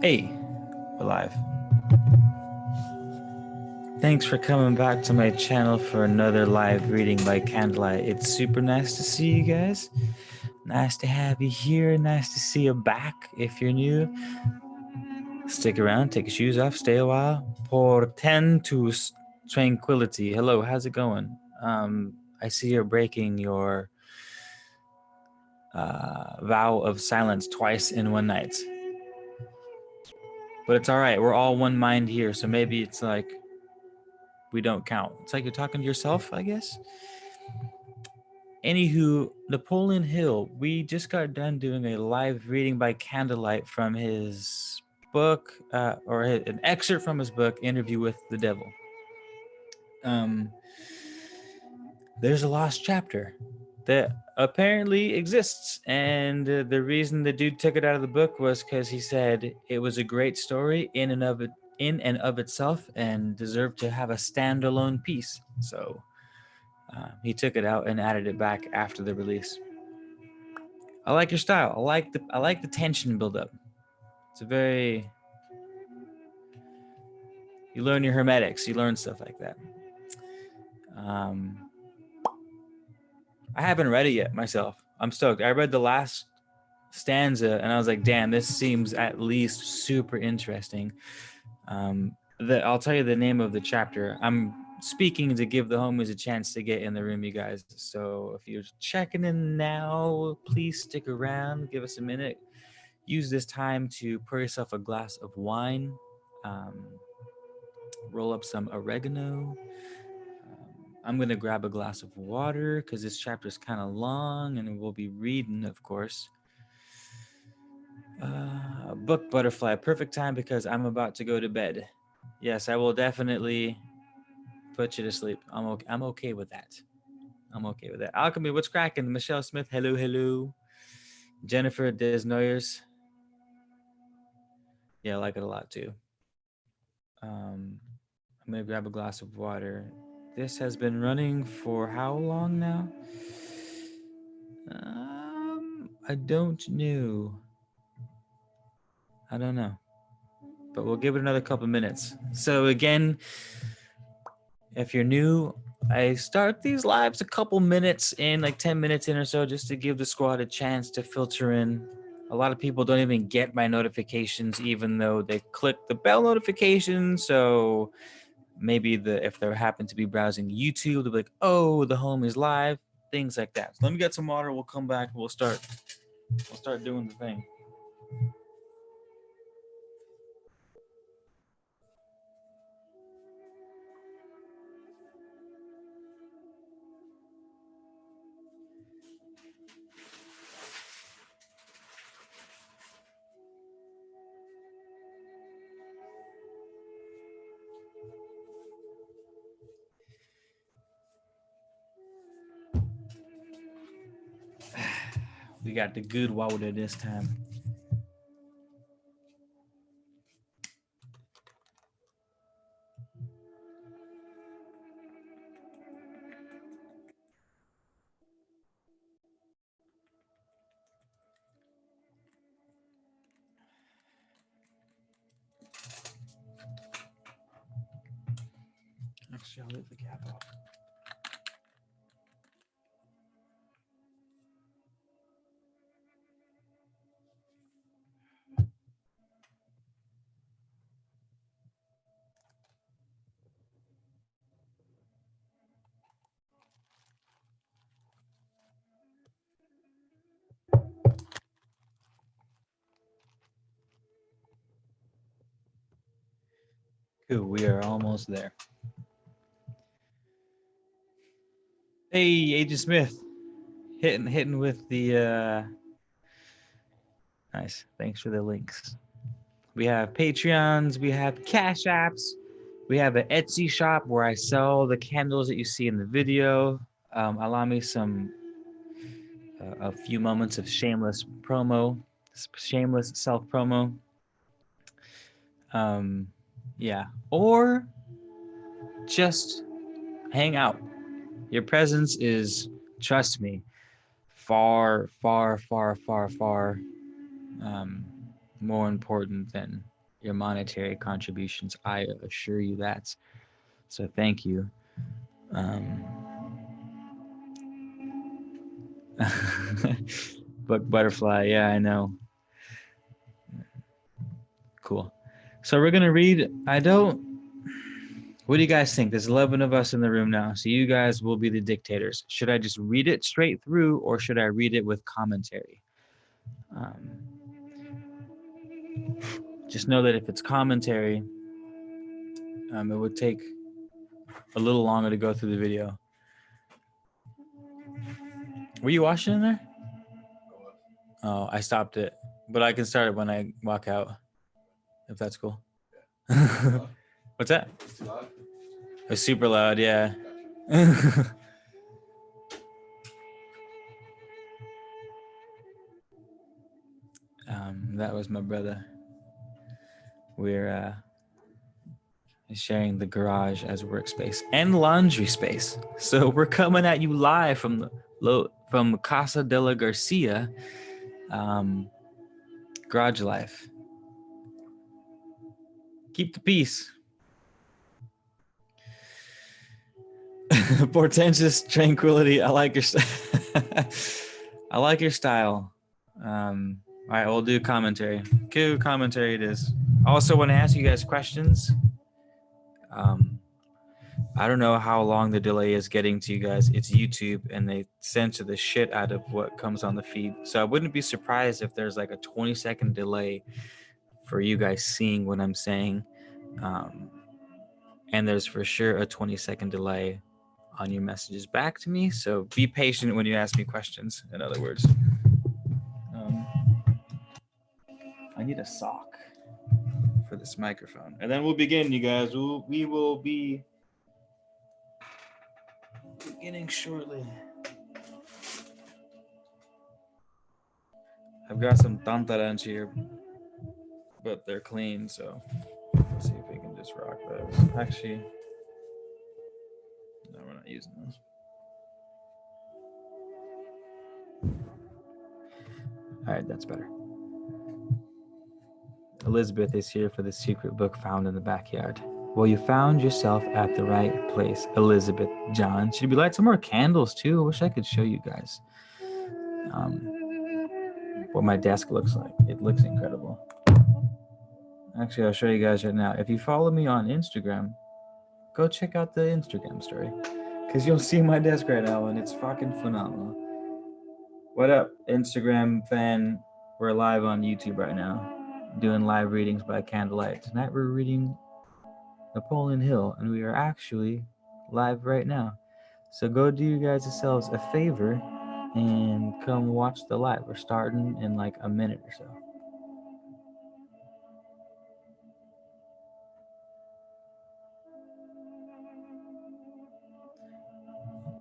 Hey, we're live. Thanks for coming back to my channel for another live reading by Candlelight. It's super nice to see you guys. Nice to have you here. Nice to see you back. If you're new, stick around, take your shoes off, stay a while. Portentus tranquility. Hello, how's it going? I see you're breaking your vow of silence twice in one night. But it's all right. We're all one mind here, so maybe it's like we don't count. It's like you're talking to yourself, I guess. Anywho, Napoleon Hill, we just got done doing a live reading by Candlelight from his book, or an excerpt from his book, Interview with the Devil. There's a lost chapter that apparently exists, and the reason the dude took it out of the book was because he said it was a great story in and of itself, and deserved to have a standalone piece. So he took it out and added it back after the release. I like your style. I like the tension build up. It's a very, you learn your hermetics, you learn stuff like that. I haven't read it yet myself. I'm stoked. I read the last stanza and I was like, damn, this seems at least super interesting. I'll tell you the name of the chapter. I'm speaking to give the homies a chance to get in the room, you guys. So if you're checking in now, please stick around. Give us a minute. Use this time to pour yourself a glass of wine. Roll up some oregano. I'm gonna grab a glass of water because this chapter is kind of long and we'll be reading, of course. Book Butterfly, perfect time because I'm about to go to bed. Yes, I will definitely put you to sleep. I'm okay with that. I'm okay with that. Alchemy, what's cracking? Michelle Smith, hello, hello. Jennifer Desnoyers. Yeah, I like it a lot too. I'm gonna grab a glass of water. This has been running for how long now? I don't know. I don't know. But we'll give it another couple minutes. So again, if you're new, I start these lives a couple minutes in, like 10 minutes in or so, just to give the squad a chance to filter in. A lot of people don't even get my notifications, even though they click the bell notification. So maybe if they happen to be browsing YouTube, they'll be like, oh, the home is live, things like that. So let me get some water. We'll come back. We'll start doing the thing. We got the good water this time. Actually, I'll leave the cap off. Cool, we are almost there. Hey, Agent Smith, hitting with the nice. Thanks for the links. We have Patreons, we have Cash Apps, we have an Etsy shop where I sell the candles that you see in the video. Allow me a few moments of shameless self promo. Yeah, or just hang out. Your presence is, trust me, far more important than your monetary contributions. I assure you that. So thank you. Book butterfly. Yeah, I know. Cool. So we're gonna read. What do you guys think? There's 11 of us in the room now, so you guys will be the dictators. Should I just read it straight through, or should I read it with commentary? Just know that if it's commentary, it would take a little longer to go through the video. Were you watching in there? Oh, I stopped it, but I can start it when I walk out, if that's cool. What's that? It's super loud, yeah. That was my brother. We're sharing the garage as workspace and laundry space. So we're coming at you live from Casa de la Garcia, garage life. Keep the peace. Portentous tranquility. I like your I like your style. All right, we'll do commentary. Cool commentary it is. Also, want to ask you guys questions. I don't know how long the delay is getting to you guys. It's YouTube, and they censor the shit out of what comes on the feed. So I wouldn't be surprised if there's like a 20-second delay for you guys seeing what I'm saying. And there's for sure a 20-second delay on your messages back to me. So be patient when you ask me questions, in other words. I need a sock for this microphone. And then we'll begin, you guys. We will be beginning shortly. I've got some tantarans here, but they're clean, so let's see if we can just rock those. Actually, no, we're not using those. All right, that's better. Elizabeth is here for the secret book found in the backyard. Well, you found yourself at the right place, Elizabeth John. Should we light some more candles too? I wish I could show you guys what my desk looks like. It looks incredible. Actually, I'll show you guys right now. If you follow me on Instagram, go check out the Instagram story, because you'll see my desk right now, and it's fucking phenomenal. What up, Instagram fan? We're live on YouTube right now, doing live readings by Candlelight. Tonight we're reading Napoleon Hill, and we are actually live right now. So go do you guys yourselves a favor and come watch the live. We're starting in like a minute or so.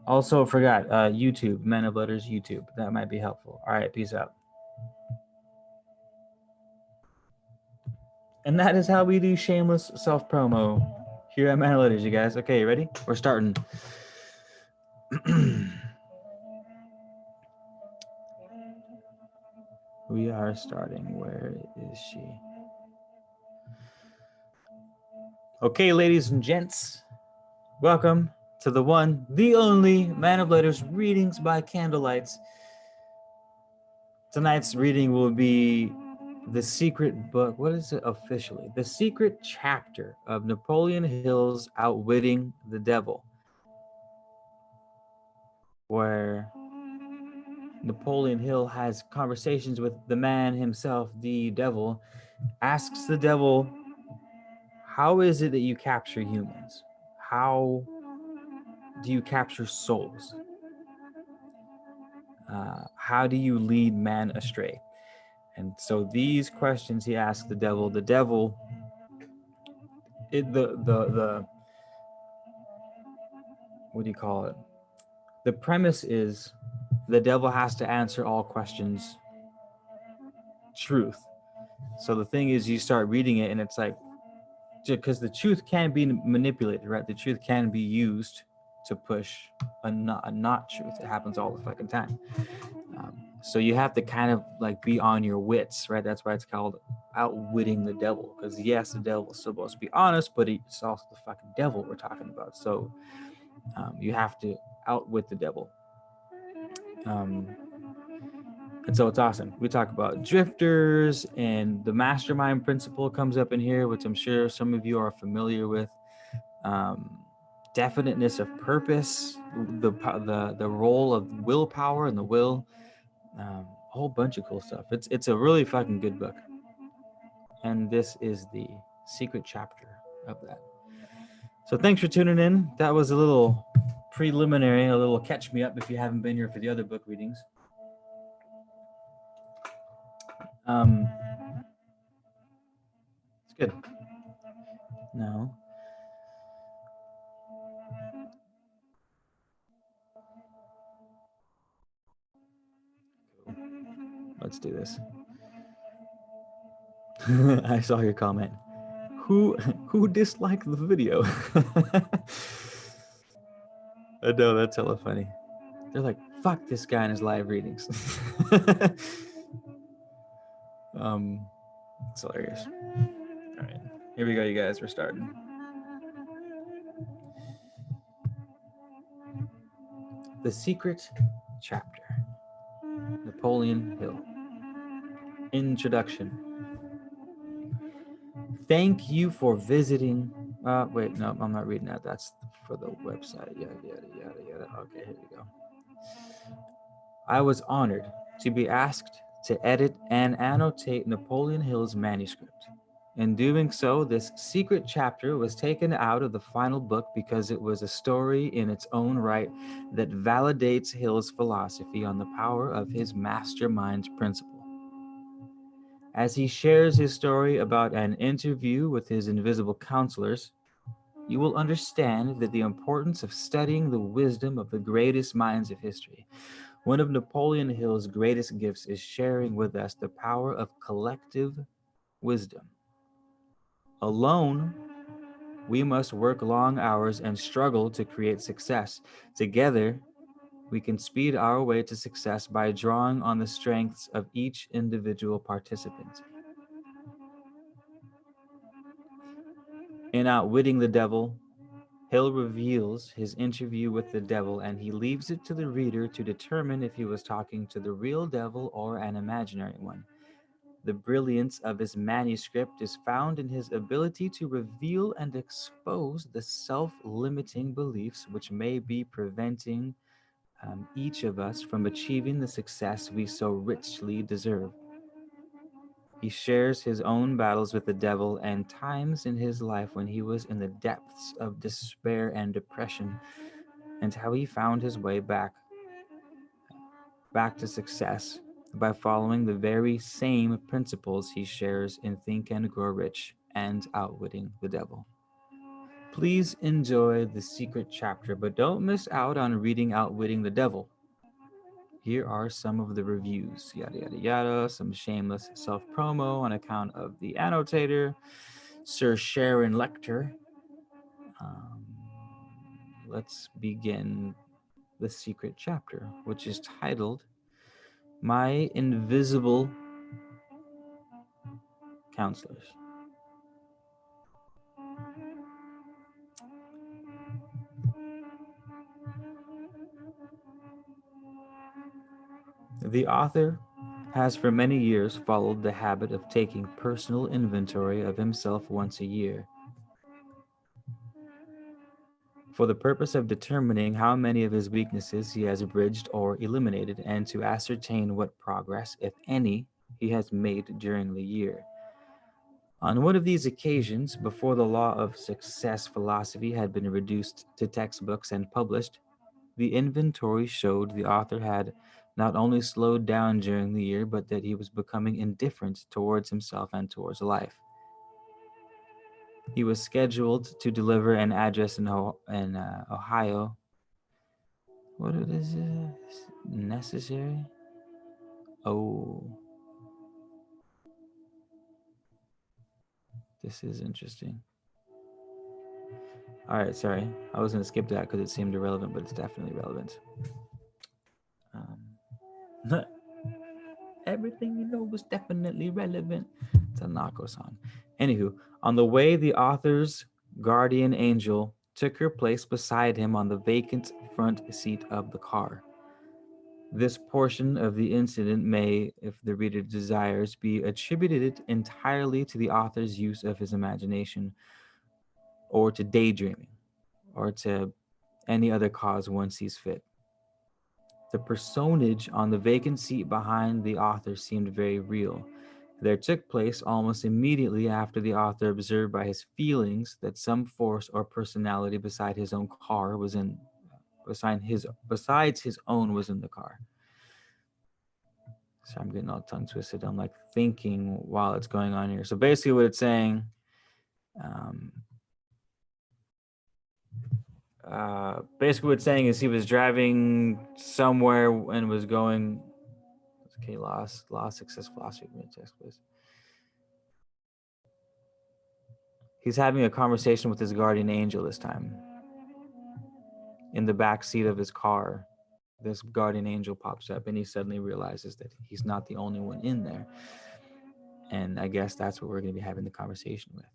Also forgot YouTube, Men of Letters YouTube. That might be helpful. All right, peace out. And that is how we do shameless self-promo here at Men of Letters, you guys. Okay, ready? We're starting. We are starting. Where is she? Okay, ladies and gents, welcome to the one, the only Man of Letters readings by Candlelight. Tonight's reading will be the secret book. What is it officially? The secret chapter of Napoleon Hill's Outwitting the Devil, where Napoleon Hill has conversations with the man himself, the devil, asks the devil, how is it that you capture humans? How do you capture souls? How do you lead man astray? And so these questions he asked the devil. The devil, what do you call it? The premise is the devil has to answer all questions truth. So the thing is, you start reading it and it's like, because the truth can be manipulated, right? The truth can be used to push a not truth. It happens all the fucking time. So you have to kind of like be on your wits, right? That's why it's called outwitting the devil. Because yes, the devil is supposed to be honest, but it's also the fucking devil we're talking about. So you have to outwit the devil. And so it's awesome. We talk about drifters, and the mastermind principle comes up in here, which I'm sure some of you are familiar with. Definiteness of purpose, the role of willpower and the will, a whole bunch of cool stuff. It's a really fucking good book, and this is the secret chapter of that. So thanks for tuning in. That was a little preliminary, a little catch me up if you haven't been here for the other book readings. It's good. No. Let's do this. I saw your comment. Who disliked the video? I know, that's hella funny. They're like, fuck this guy in his live readings. It's hilarious. All right, here we go, you guys. We're starting. The Secret Chapter. Napoleon Hill. Introduction. Thank you for visiting. Wait, no, I'm not reading that. That's for the website. Yada, yada, yada, yada. Okay, here we go. I was honored to be asked to edit and annotate Napoleon Hill's manuscript. In doing so, this secret chapter was taken out of the final book because it was a story in its own right that validates Hill's philosophy on the power of his mastermind principle. As he shares his story about an interview with his invisible counselors, you will understand that the importance of studying the wisdom of the greatest minds of history. One of Napoleon Hill's greatest gifts is sharing with us the power of collective wisdom. Alone, we must work long hours and struggle to create success. Together, we can speed our way to success by drawing on the strengths of each individual participant. In Outwitting the Devil, Hill reveals his interview with the devil, and he leaves it to the reader to determine if he was talking to the real devil or an imaginary one. The brilliance of his manuscript is found in his ability to reveal and expose the self-limiting beliefs which may be preventing each of us from achieving the success we so richly deserve. He shares his own battles with the devil and times in his life when he was in the depths of despair and depression, and how he found his way back to success by following the very same principles he shares in Think and Grow Rich and Outwitting the Devil. Please enjoy the secret chapter, but don't miss out on reading Outwitting the Devil. Here are some of the reviews, yada, yada, yada, some shameless self-promo on account of the annotator, Sir Sharon Lecter. Let's begin the secret chapter, which is titled My Invisible Counselors. The author has for many years followed the habit of taking personal inventory of himself once a year, for the purpose of determining how many of his weaknesses he has bridged or eliminated, and to ascertain what progress, if any, he has made during the year. On one of these occasions, before the law of success philosophy had been reduced to textbooks and published, the inventory showed the author had not only slowed down during the year, but that he was becoming indifferent towards himself and towards life. He was scheduled to deliver an address in Ohio. What is this? Necessary? Oh. This is interesting. All right, sorry. I was going to skip that because it seemed irrelevant, but it's definitely relevant. Um, Everything you know was definitely relevant. It's a Nako song. Anywho, on the way, the author's guardian angel took her place beside him on the vacant front seat of the car. This portion of the incident may, if the reader desires, be attributed entirely to the author's use of his imagination, or to daydreaming, or to any other cause one sees fit. The personage on the vacant seat behind the author seemed very real. There took place almost immediately after the author observed by his feelings that some force or personality beside his own car was in besides his own was in the car. So I'm getting all tongue twisted. I'm like thinking while it's going on here. So basically, what it's saying, um, basically, what it's saying is he was driving somewhere and was going. Okay, loss, success, philosophy, text, please. He's having a conversation with his guardian angel this time. In the back seat of his car, this guardian angel pops up and he suddenly realizes that he's not the only one in there. And I guess that's what we're going to be having the conversation with.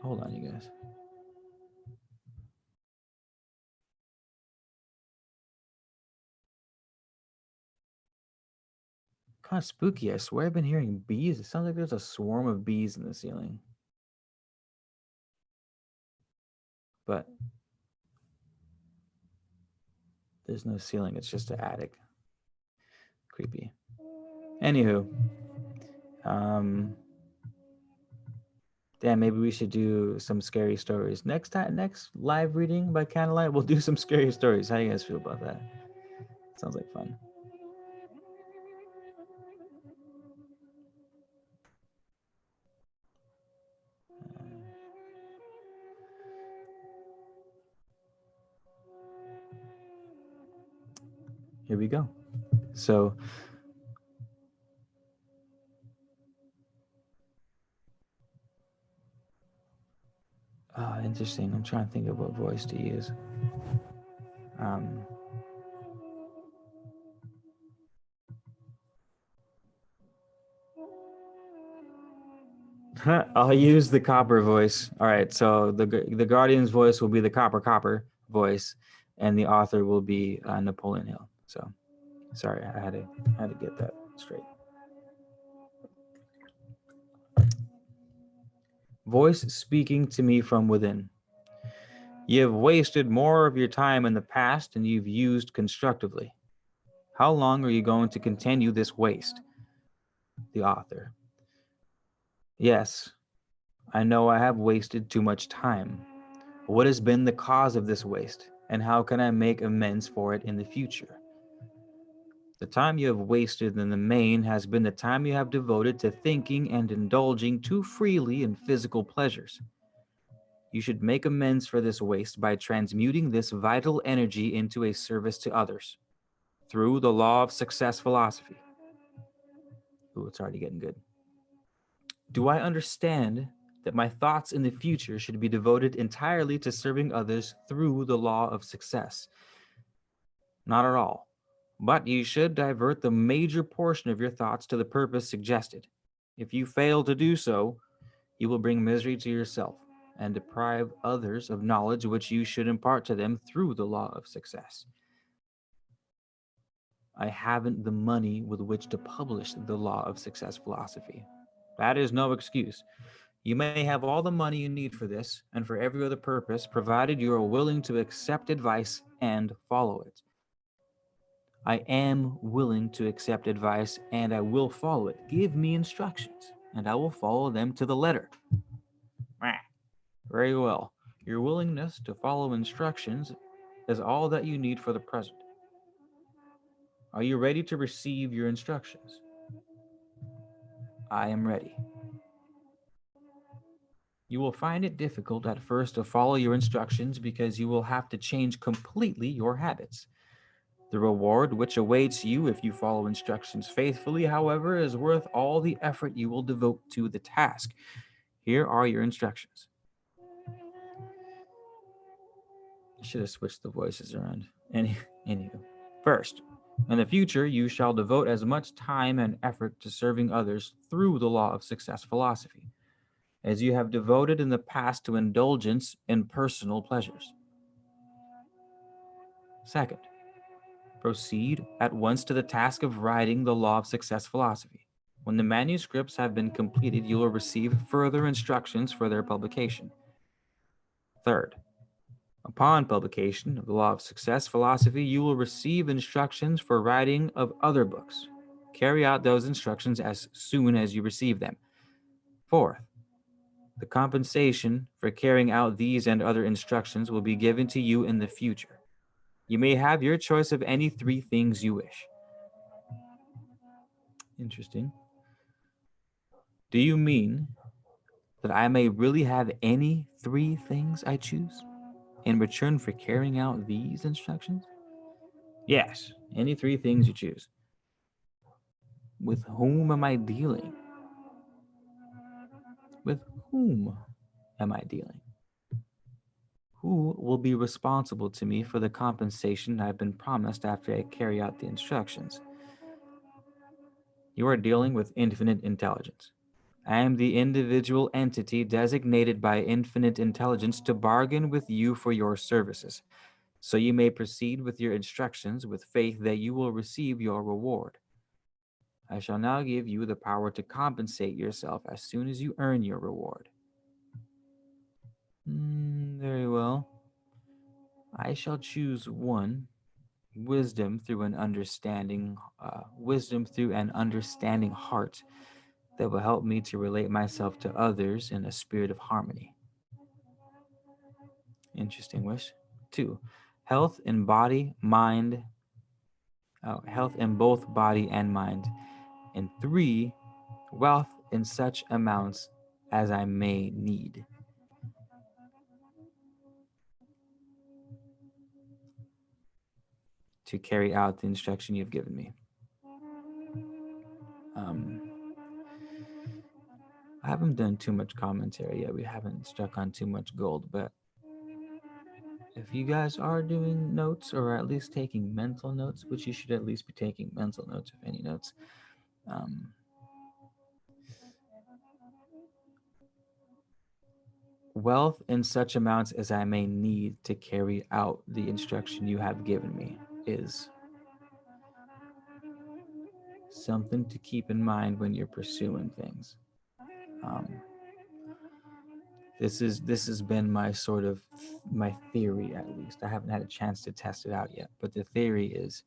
Hold on, you guys. Kind of spooky. I swear I've been hearing bees. It sounds like there's a swarm of bees in the ceiling. But there's no ceiling. It's just an attic. Creepy. Anywho, damn, maybe we should do some scary stories next time. Next live reading by Candlelight, we'll do some scary stories. How do you guys feel about that? Sounds like fun. Here we go. So, interesting. I'm trying to think of what voice to use. Um, I'll use the copper voice. All right. So the Guardian's voice will be the copper voice, and the author will be Napoleon Hill. So, sorry, I had to get that straight. Voice speaking to me from within. You have wasted more of your time in the past than you've used constructively. How long are you going to continue this waste? The author. Yes, I know I have wasted too much time. What has been the cause of this waste, and how can I make amends for it in the future? The time you have wasted in the main has been the time you have devoted to thinking and indulging too freely in physical pleasures. You should make amends for this waste by transmuting this vital energy into a service to others through the law of success philosophy. Ooh, it's already getting good. Do I understand that my thoughts in the future should be devoted entirely to serving others through the law of success? Not at all. But you should divert the major portion of your thoughts to the purpose suggested. If you fail to do so, you will bring misery to yourself and deprive others of knowledge which you should impart to them through the law of success. I haven't the money with which to publish the law of success philosophy. That is no excuse. You may have all the money you need for this and for every other purpose, provided you are willing to accept advice and follow it. I am willing to accept advice and I will follow it. Give me instructions and I will follow them to the letter. Very well. Your willingness to follow instructions is all that you need for the present. Are you ready to receive your instructions? I am ready. You will find it difficult at first to follow your instructions because you will have to change completely your habits. The reward which awaits you if you follow instructions faithfully, however, is worth all the effort you will devote to the task. Here are your instructions. I should have switched the voices around. Anywho. First, in the future, you shall devote as much time and effort to serving others through the law of success philosophy as you have devoted in the past to indulgence in personal pleasures. Second, proceed at once to the task of writing the law of success philosophy. When the manuscripts have been completed, you will receive further instructions for their publication. Third, upon publication of the Law of Success philosophy, you will receive instructions for writing of other books. Carry out those instructions as soon as you receive them. Fourth, the compensation for carrying out these and other instructions will be given to you in the future. You may have your choice of any 3 things you wish. Interesting. Do you mean that I may really have any 3 things I choose in return for carrying out these instructions? Yes, any 3 things you choose. With whom am I dealing? With whom am I dealing? Who will be responsible to me for the compensation I've been promised after I carry out the instructions? You are dealing with infinite intelligence. I am the individual entity designated by infinite intelligence to bargain with you for your services, so you may proceed with your instructions with faith that you will receive your reward. I shall now give you the power to compensate yourself as soon as you earn your reward. Very well. I shall choose 1, wisdom through an understanding heart that will help me to relate myself to others in a spirit of harmony. Interesting wish. 2, health in both body and mind. And 3, wealth in such amounts as I may need. To carry out the instruction you've given me. I haven't done too much commentary yet. We haven't struck on too much gold, but if you guys are doing notes or at least taking mental notes, which you should at least be taking mental notes, if any notes, wealth in such amounts as I may need to carry out the instruction you have given me is something to keep in mind when you're pursuing things. This has been my my theory, at least. I haven't had a chance to test it out yet, but the theory is,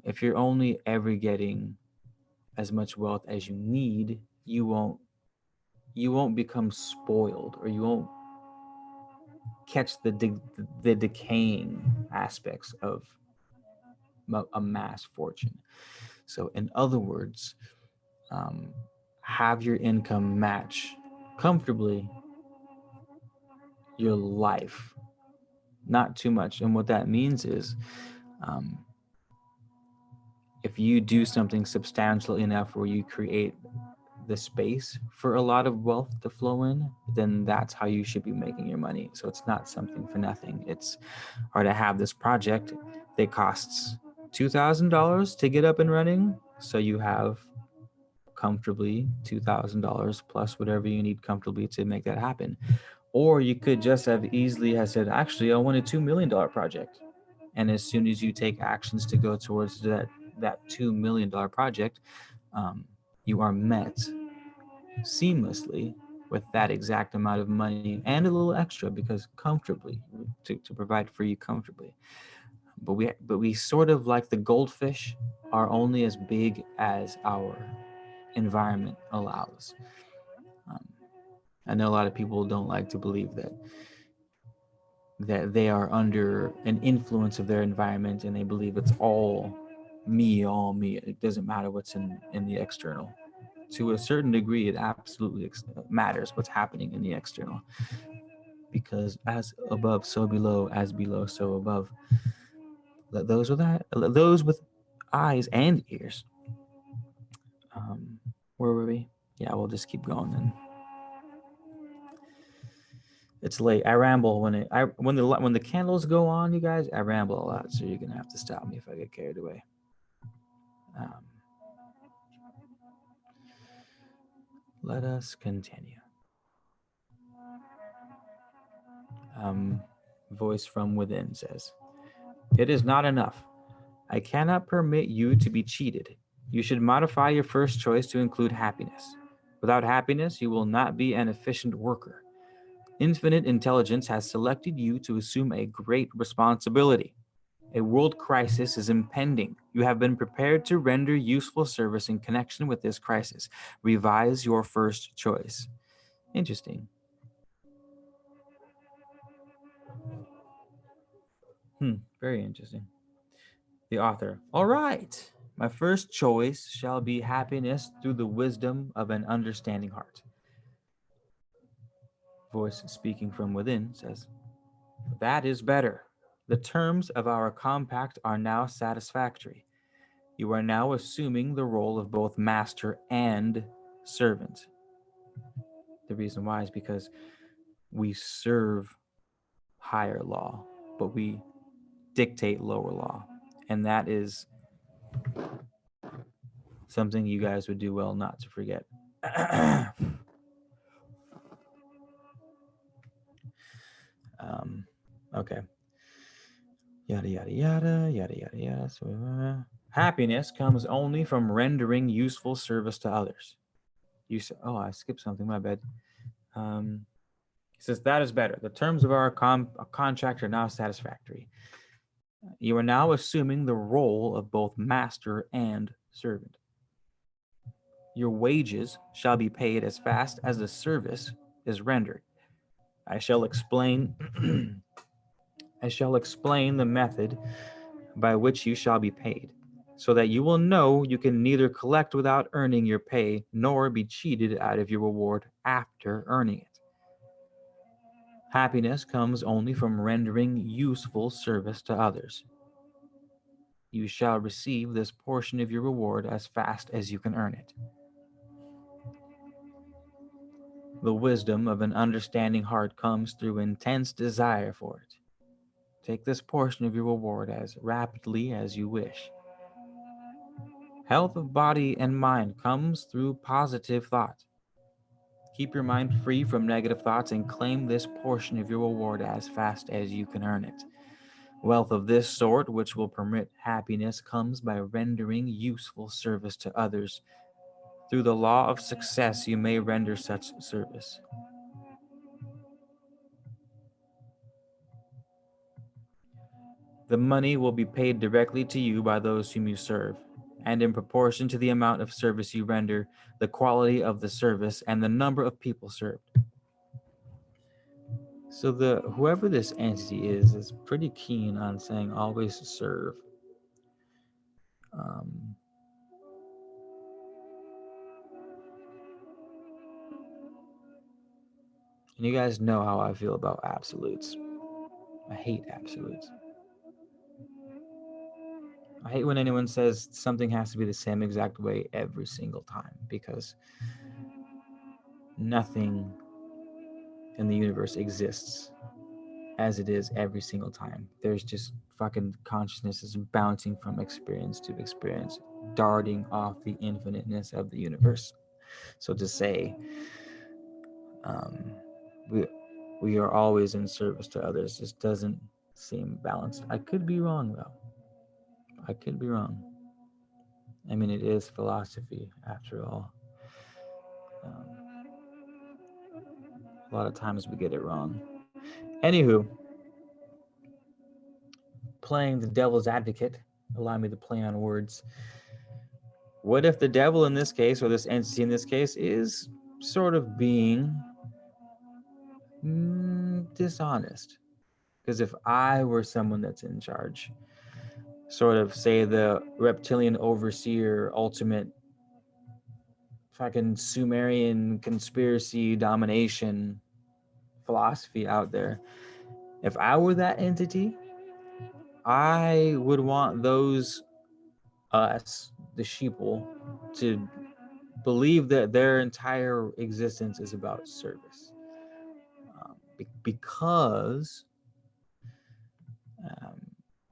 if you're only ever getting as much wealth as you need, you won't become spoiled, or you won't catch the decaying aspects of a mass fortune. So, in other words, have your income match comfortably your life, not too much. And what that means is, if you do something substantial enough where you create the space for a lot of wealth to flow in, then that's how you should be making your money. So it's not something for nothing. It's, or to have this project that costs $2,000 to get up and running. So you have comfortably $2,000 plus whatever you need comfortably to make that happen. Or you could just have easily have said, actually, I want a $2 million project. And as soon as you take actions to go towards that $2 million project, you are met seamlessly with that exact amount of money and a little extra, because comfortably, to provide for you comfortably. But we sort of, like the goldfish, are only as big as our environment allows. I know a lot of people don't like to believe that they are under an influence of their environment, and they believe it's all me. It doesn't matter what's in the external. To a certain degree, it absolutely matters what's happening in the external, because as above, so below, as below, so above. Let those with eyes and ears. Where were we? Yeah, we'll just keep going then. It's late. I ramble when the candles go on, you guys. I ramble a lot, so you're gonna have to stop me if I get carried away. Let us continue. Voice from within says, "It is not enough. I cannot permit you to be cheated. You should modify your first choice to include happiness. Without happiness, you will not be an efficient worker. Infinite intelligence has selected you to assume a great responsibility. A world crisis is impending. You have been prepared to render useful service in connection with this crisis. Revise your first choice." Interesting. Very interesting. The author. All right. My first choice shall be happiness through the wisdom of an understanding heart. Voice speaking from within says, "That is better. The terms of our compact are now satisfactory. You are now assuming the role of both master and servant." The reason why is because we serve higher law, but we dictate lower law. And that is something you guys would do well not to forget. Okay. Yada, yada, yada, yada, yada, yada. So, happiness comes only from rendering useful service to others. I skipped something, my bad. He says, "That is better. The terms of our contract are now satisfactory. You are now assuming the role of both master and servant. Your wages shall be paid as fast as the service is rendered. I shall explain the method by which you shall be paid, so that you will know you can neither collect without earning your pay, nor be cheated out of your reward after earning it. Happiness comes only from rendering useful service to others. You shall receive this portion of your reward as fast as you can earn it. The wisdom of an understanding heart comes through intense desire for it. Take this portion of your reward as rapidly as you wish. Health of body and mind comes through positive thought. Keep your mind free from negative thoughts and claim this portion of your reward as fast as you can earn it. Wealth of this sort, which will permit happiness, comes by rendering useful service to others. Through the law of success, you may render such service. The money will be paid directly to you by those whom you serve, and in proportion to the amount of service you render, the quality of the service, and the number of people served. So whoever this entity is pretty keen on saying always serve. And you guys know how I feel about absolutes. I hate absolutes. I hate when anyone says something has to be the same exact way every single time, because nothing in the universe exists as it is every single time. There's just fucking consciousness bouncing from experience to experience, darting off the infiniteness of the universe. So to say, we are always in service to others just doesn't seem balanced. I could be wrong, though. I could be wrong. I mean, it is philosophy, after all. A lot of times we get it wrong. Anywho, playing the devil's advocate, allow me to play on words. What if the devil in this case, or this entity in this case, is sort of being dishonest? Because if I were someone that's in charge, sort of say the reptilian overseer, ultimate fucking Sumerian conspiracy domination philosophy out there, if I were that entity, I would want those us, the sheeple, to believe that their entire existence is about service, because um,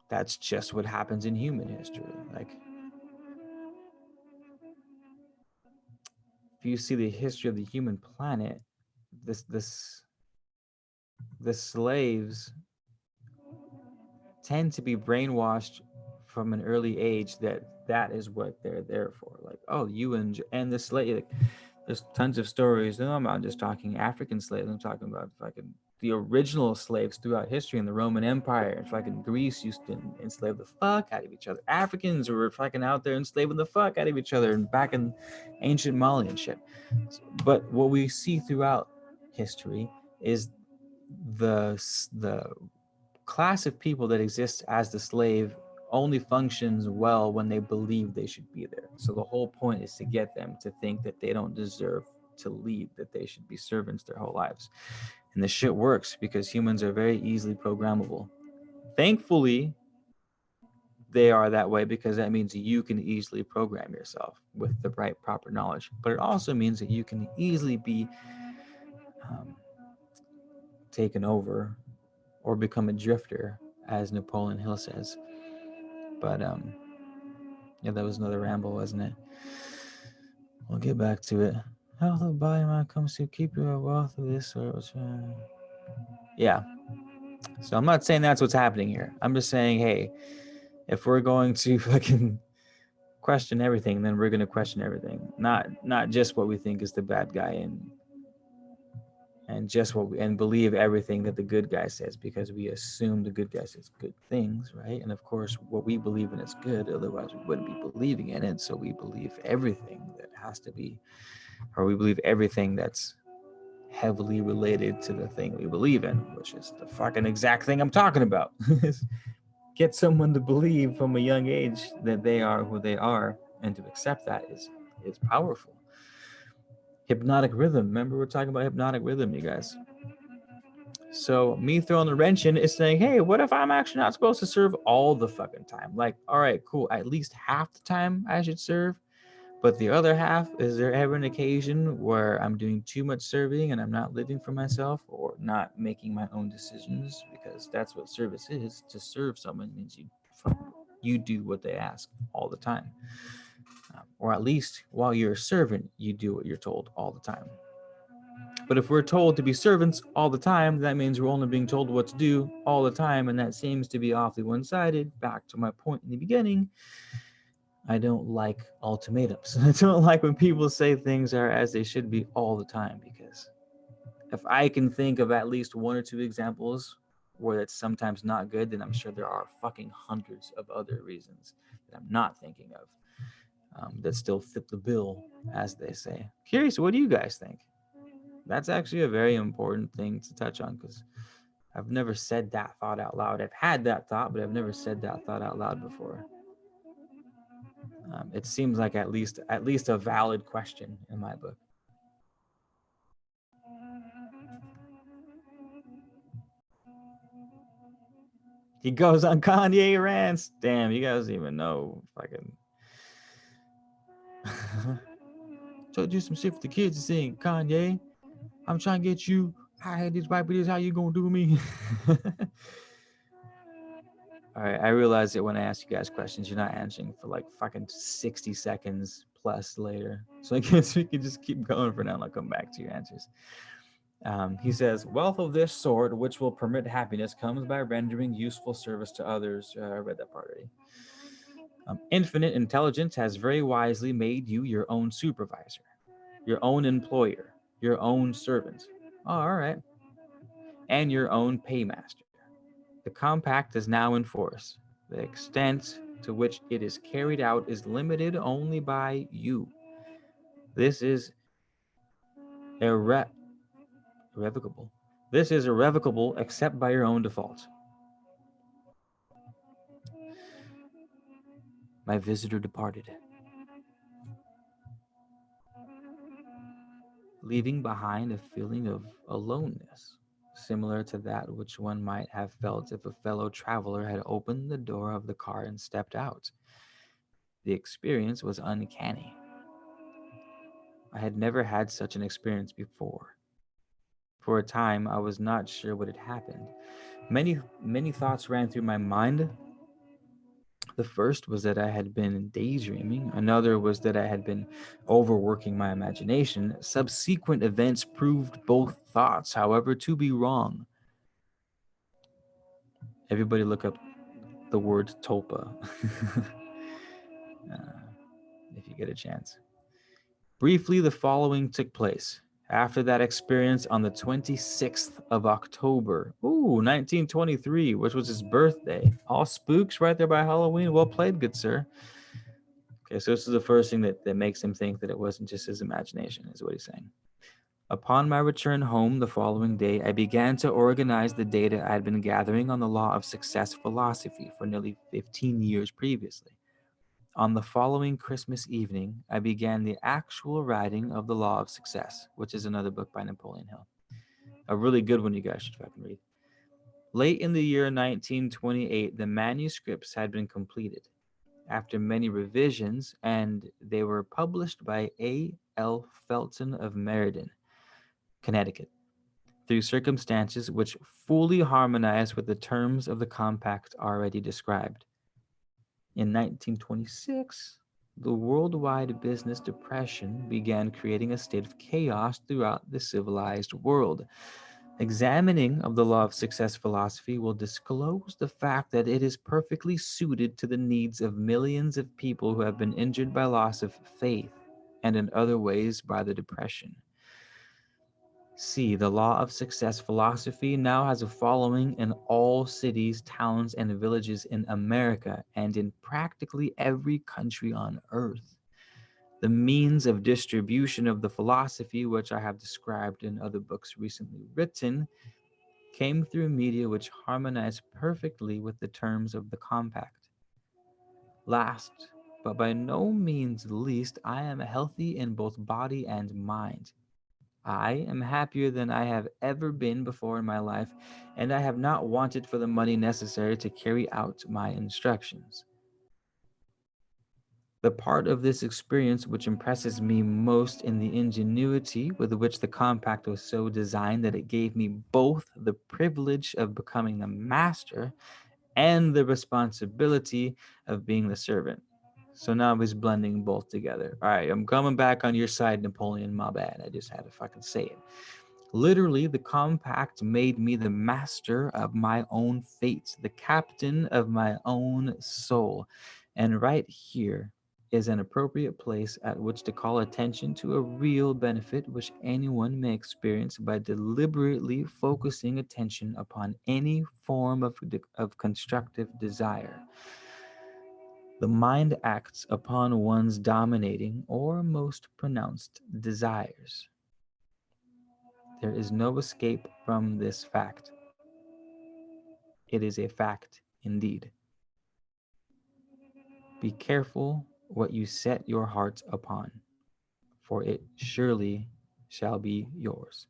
that's just what happens in human history. Like, if you see the history of the human planet, this the slaves tend to be brainwashed from an early age that is what they're there for. Like, oh, you and the slave. Like, there's tons of stories. No, I'm not just talking African slaves. I'm talking about fucking the original slaves throughout history in the Roman Empire. And fucking Greece used to enslave the fuck out of each other. Africans were fucking out there enslaving the fuck out of each other, and back in ancient Mali and shit. But what we see throughout history is the class of people that exists as the slave only functions well when they believe they should be there. So the whole point is to get them to think that they don't deserve to lead, that they should be servants their whole lives. And this shit works because humans are very easily programmable. Thankfully, they are that way because that means you can easily program yourself with the right proper knowledge. But it also means that you can easily be taken over or become a drifter, as Napoleon Hill says. But yeah, that was another ramble, wasn't it? We'll get back to it. Health of body mind comes to keep your wealth of this sort. Yeah. So I'm not saying that's what's happening here. I'm just saying, hey, if we're going to fucking question everything, then we're going to question everything. Not just what we think is the bad guy, and just what we and believe everything that the good guy says, because we assume the good guy says good things, right? And of course, what we believe in is good, otherwise we wouldn't be believing in it. So we believe everything that has to be, or we believe everything that's heavily related to the thing we believe in, which is the fucking exact thing I'm talking about. Get someone to believe from a young age that they are who they are, and to accept that is powerful. Hypnotic rhythm. Remember, we're talking about hypnotic rhythm, you guys. So me throwing the wrench in is saying, hey, what if I'm actually not supposed to serve all the fucking time? Like, all right, cool. At least half the time I should serve. But the other half, is there ever an occasion where I'm doing too much serving and I'm not living for myself or not making my own decisions? Because that's what service is. To serve someone means you do what they ask all the time. Or at least while you're a servant, you do what you're told all the time. But if we're told to be servants all the time, that means we're only being told what to do all the time, and that seems to be awfully one-sided. Back to my point in the beginning, I don't like ultimatums. I don't like when people say things are as they should be all the time, because if I can think of at least one or two examples where it's sometimes not good, then I'm sure there are fucking hundreds of other reasons that I'm not thinking of that still fit the bill, as they say. Curious, what do you guys think? That's actually a very important thing to touch on, because I've never said that thought out loud. I've had that thought, but I've never said that thought out loud before. It seems like at least a valid question in my book. He goes on Kanye rants. Damn, you guys even know fucking. Trying to do some shit for the kids to sing. Kanye, I'm trying to get you. I had this right, but this how you gonna do me? All right, I realize that when I ask you guys questions, you're not answering for like fucking 60 seconds plus later. So I guess we can just keep going for now and I'll come back to your answers. He says, wealth of this sort, which will permit happiness, comes by rendering useful service to others. I read that part already. Infinite intelligence has very wisely made you your own supervisor, your own employer, your own servant. Oh, all right. And your own paymaster. The compact is now in force. The extent to which it is carried out is limited only by you. This is irrevocable. This is irrevocable except by your own default. My visitor departed, leaving behind a feeling of aloneness. similar to that which one might have felt if a fellow traveler had opened the door of the car and stepped out. The experience was uncanny. I had never had such an experience before. For a time, I was not sure what had happened. Many thoughts ran through my mind. The first was that I had been daydreaming. Another was that I had been overworking my imagination. Subsequent events proved both thoughts, however, to be wrong. Everybody look up the word tulpa if you get a chance. Briefly, the following took place. After that experience on the 26th of October, 1923, which was his birthday. All spooks right there by Halloween. Well played, good sir. Okay, so this is the first thing that makes him think that it wasn't just his imagination, is what he's saying. Upon my return home the following day, I began to organize the data I had been gathering on the law of success philosophy for nearly 15 years previously. On the following Christmas evening, I began the actual writing of The Law of Success, which is another book by Napoleon Hill. A really good one you guys should fucking read. Late in the year 1928, the manuscripts had been completed. After many revisions, and they were published by A. L. Felton of Meriden, Connecticut, through circumstances which fully harmonized with the terms of the compact already described. In 1926, the worldwide business depression began creating a state of chaos throughout the civilized world. Examining of the law of success philosophy will disclose the fact that it is perfectly suited to the needs of millions of people who have been injured by loss of faith and in other ways by the depression. C. The law of success philosophy now has a following in all cities, towns, and villages in America and in practically every country on earth. The means of distribution of the philosophy, which I have described in other books recently written, came through media which harmonized perfectly with the terms of the compact. Last, but by no means least, I am healthy in both body and mind. I am happier than I have ever been before in my life, and I have not wanted for the money necessary to carry out my instructions. The part of this experience which impresses me most in the ingenuity with which the compact was so designed that it gave me both the privilege of becoming the master and the responsibility of being the servant. So now he's blending both together. All right, I'm coming back on your side, Napoleon. My bad. I just had to fucking say it. Literally, the compact made me the master of my own fate, the captain of my own soul. And right here is an appropriate place at which to call attention to a real benefit which anyone may experience by deliberately focusing attention upon any form of constructive desire. The mind acts upon one's dominating or most pronounced desires. There is no escape from this fact. It is a fact indeed. Be careful what you set your heart upon, for it surely shall be yours.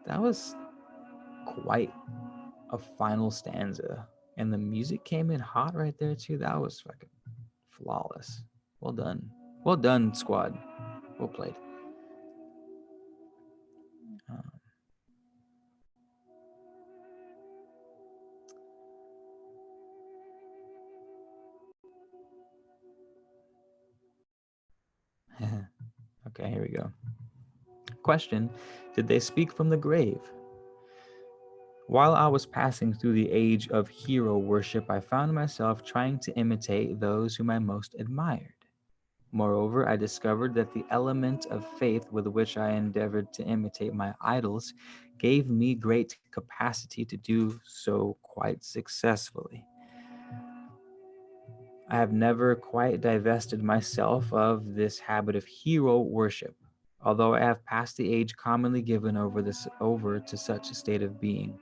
That was quite a final stanza. And the music came in hot right there, too. That was fucking flawless. Well done. Well done, squad. Well played. Um, okay, here we go. Question: did they speak from the grave? While I was passing through the age of hero worship, I found myself trying to imitate those whom I most admired. Moreover, I discovered that the element of faith with which I endeavored to imitate my idols gave me great capacity to do so quite successfully. I have never quite divested myself of this habit of hero worship, although I have passed the age commonly given over to such a state of being.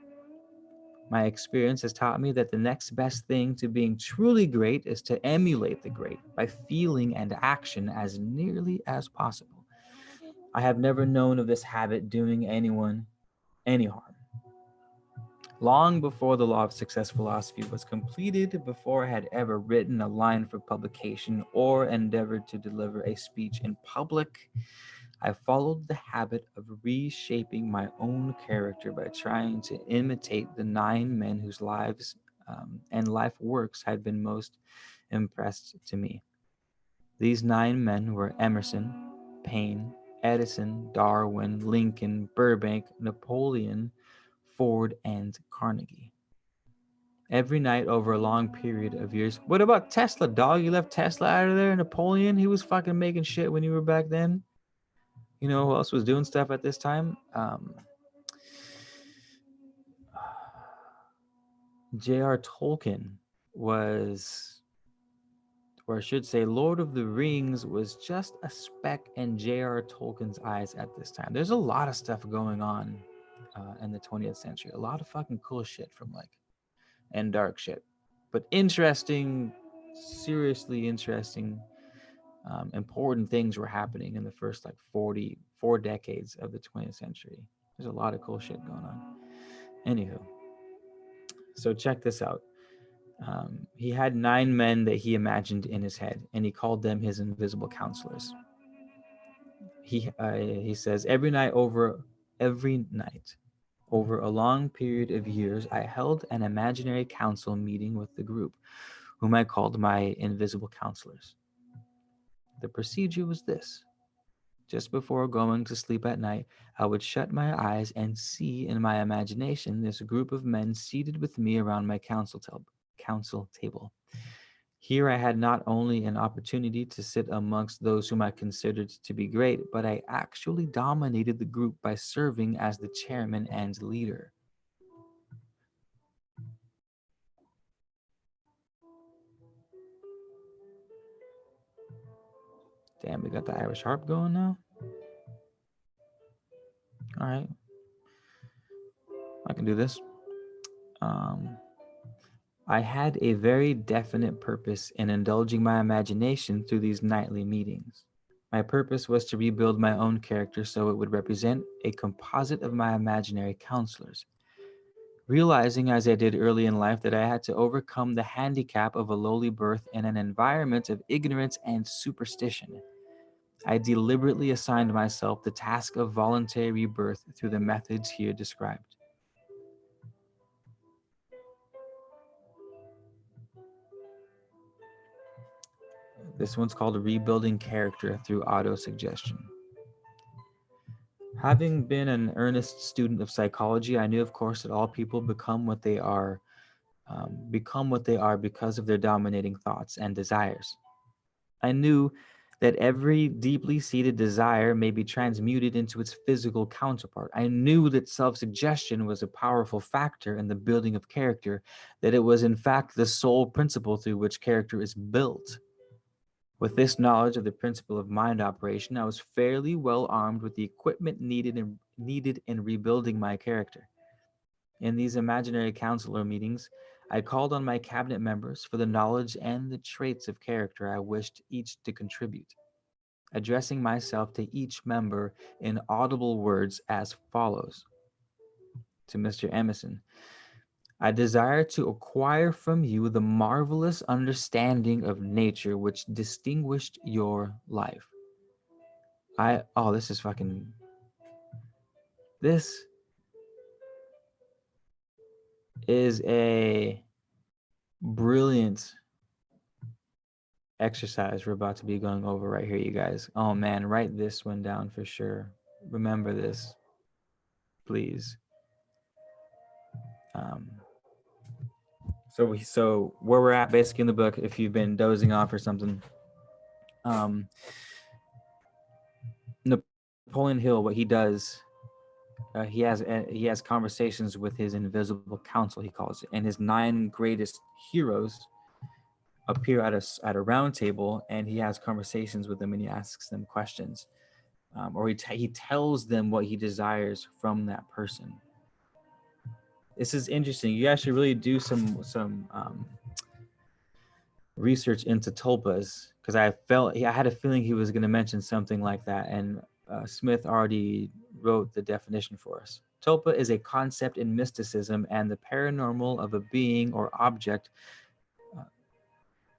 My experience has taught me that the next best thing to being truly great is to emulate the great by feeling and action as nearly as possible. I have never known of this habit doing anyone any harm. Long before the law of success philosophy was completed, before I had ever written a line for publication or endeavored to deliver a speech in public, I followed the habit of reshaping my own character by trying to imitate the 9 men whose lives and life works had been most impressed to me. These 9 men were Emerson, Paine, Edison, Darwin, Lincoln, Burbank, Napoleon, Ford, and Carnegie. Every night over a long period of years. What about Tesla, dog? You left Tesla out of there? Napoleon? He was fucking making shit when you were back then. You know who else was doing stuff at this time? J.R. Tolkien was, or I should say, Lord of the Rings was just a speck in J.R. Tolkien's eyes at this time. There's a lot of stuff going on in the 20th century. A lot of fucking cool shit from and dark shit. But interesting, seriously interesting, important things were happening in the first 44 decades of the 20th century. There's a lot of cool shit going on. Anywho, so check this out. He had 9 men that he imagined in his head, and he called them his invisible counselors. He says every night over a long period of years, I held an imaginary council meeting with the group, whom I called my invisible counselors. The procedure was this. Just before going to sleep at night, I would shut my eyes and see in my imagination this group of men seated with me around my council table. Here I had not only an opportunity to sit amongst those whom I considered to be great, but I actually dominated the group by serving as the chairman and leader. Damn, we got the Irish harp going now? All right. I can do this. I had a very definite purpose in indulging my imagination through these nightly meetings. My purpose was to rebuild my own character so it would represent a composite of my imaginary counselors. Realizing as I did early in life that I had to overcome the handicap of a lowly birth in an environment of ignorance and superstition, I deliberately assigned myself the task of voluntary rebirth through the methods here described. This one's called Rebuilding Character Through Autosuggestion. Having been an earnest student of psychology, I knew, of course, that all people become what they are because of their dominating thoughts and desires. I knew that every deeply seated desire may be transmuted into its physical counterpart. I knew that self-suggestion was a powerful factor in the building of character, that it was in fact the sole principle through which character is built. With this knowledge of the principle of mind operation, I was fairly well armed with the equipment needed in rebuilding my character. In these imaginary counselor meetings, I called on my cabinet members for the knowledge and the traits of character I wished each to contribute, addressing myself to each member in audible words as follows. To Mr. Emerson, I desire to acquire from you the marvelous understanding of nature which distinguished your life. This is a brilliant exercise we're about to be going over right here, you guys. Oh man, write this one down for sure. Remember this, please. So where we're at basically in the book, if you've been dozing off or something, Napoleon Hill, what he does, he has conversations with his invisible council, he calls it, and his 9 greatest heroes appear at a round table, and he has conversations with them, and he asks them questions, or he tells them what he desires from that person. This is interesting. You actually really do some research into tulpas, because I had a feeling he was going to mention something like that, and Smith already wrote the definition for us. Tulpa is a concept in mysticism and the paranormal of a being or object uh,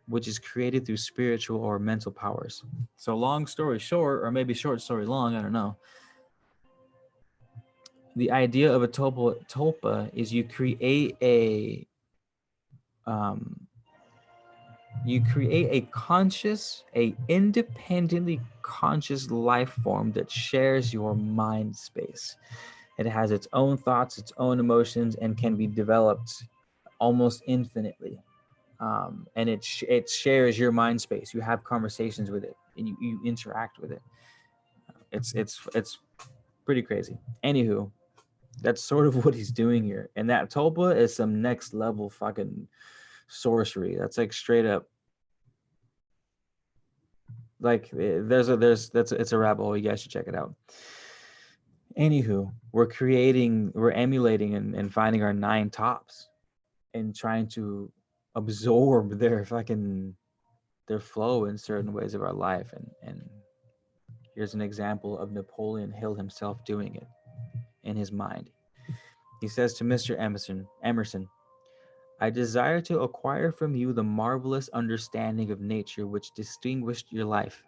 which is created through spiritual or mental powers. So, long story short, or maybe short story long, I don't know. The idea of a tulpa is um, you create a conscious, a independently conscious life form that shares your mind space. It has its own thoughts, its own emotions, and can be developed almost infinitely. And it shares your mind space. You have conversations with it, and you interact with it. It's pretty crazy. Anywho, that's sort of what he's doing here, and that tulpa is some next level fucking sorcery. That's like straight up like it's a rabbit hole. You guys should check it out. Anywho, we're emulating and finding our nine tops and trying to absorb their flow in certain ways of our life. And here's an example of Napoleon Hill himself doing it in his mind. He says to Mr. Emerson, I desire to acquire from you the marvelous understanding of nature which distinguished your life.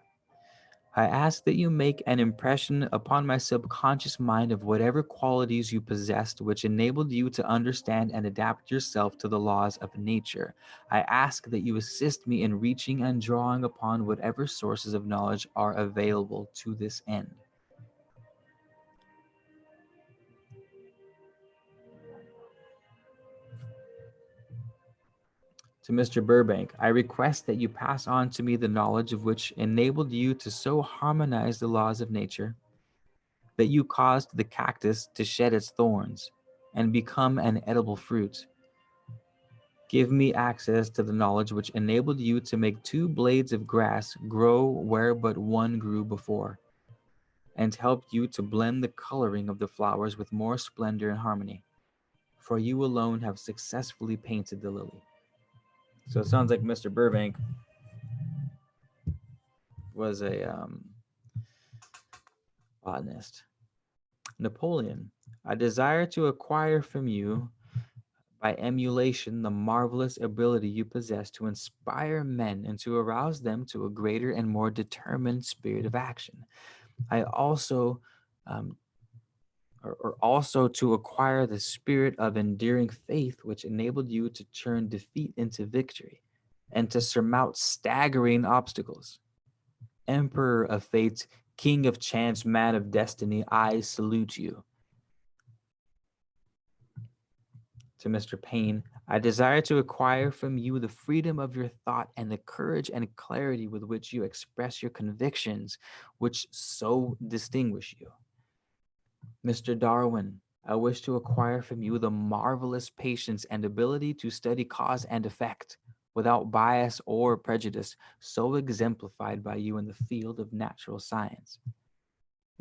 I ask that you make an impression upon my subconscious mind of whatever qualities you possessed which enabled you to understand and adapt yourself to the laws of nature. I ask that you assist me in reaching and drawing upon whatever sources of knowledge are available to this end. To Mr. Burbank, I request that you pass on to me the knowledge of which enabled you to so harmonize the laws of nature that you caused the cactus to shed its thorns and become an edible fruit. Give me access to the knowledge which enabled you to make two blades of grass grow where but one grew before, and helped you to blend the coloring of the flowers with more splendor and harmony. For you alone have successfully painted the lily. So it sounds like Mr. Burbank was a botanist. Napoleon, I desire to acquire from you by emulation the marvelous ability you possess to inspire men and to arouse them to a greater and more determined spirit of action. I also, um, or also to acquire the spirit of enduring faith, which enabled you to turn defeat into victory and to surmount staggering obstacles. Emperor of fate, king of chance, man of destiny, I salute you. To Mr. Payne, I desire to acquire from you the freedom of your thought and the courage and clarity with which you express your convictions, which so distinguish you. Mr. Darwin, I wish to acquire from you the marvelous patience and ability to study cause and effect without bias or prejudice, so exemplified by you in the field of natural science.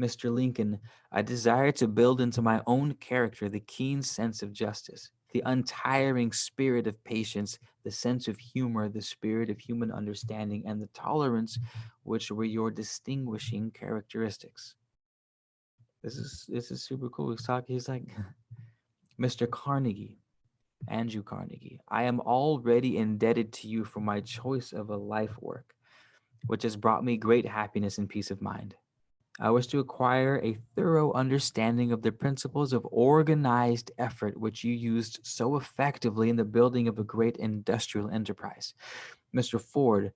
Mr. Lincoln, I desire to build into my own character the keen sense of justice, the untiring spirit of patience, the sense of humor, the spirit of human understanding, and the tolerance which were your distinguishing characteristics. This is super cool. He's like Mr. Carnegie, Andrew Carnegie. I am already indebted to you for my choice of a life work, which has brought me great happiness and peace of mind. I wish to acquire a thorough understanding of the principles of organized effort which you used so effectively in the building of a great industrial enterprise. Mr. Ford,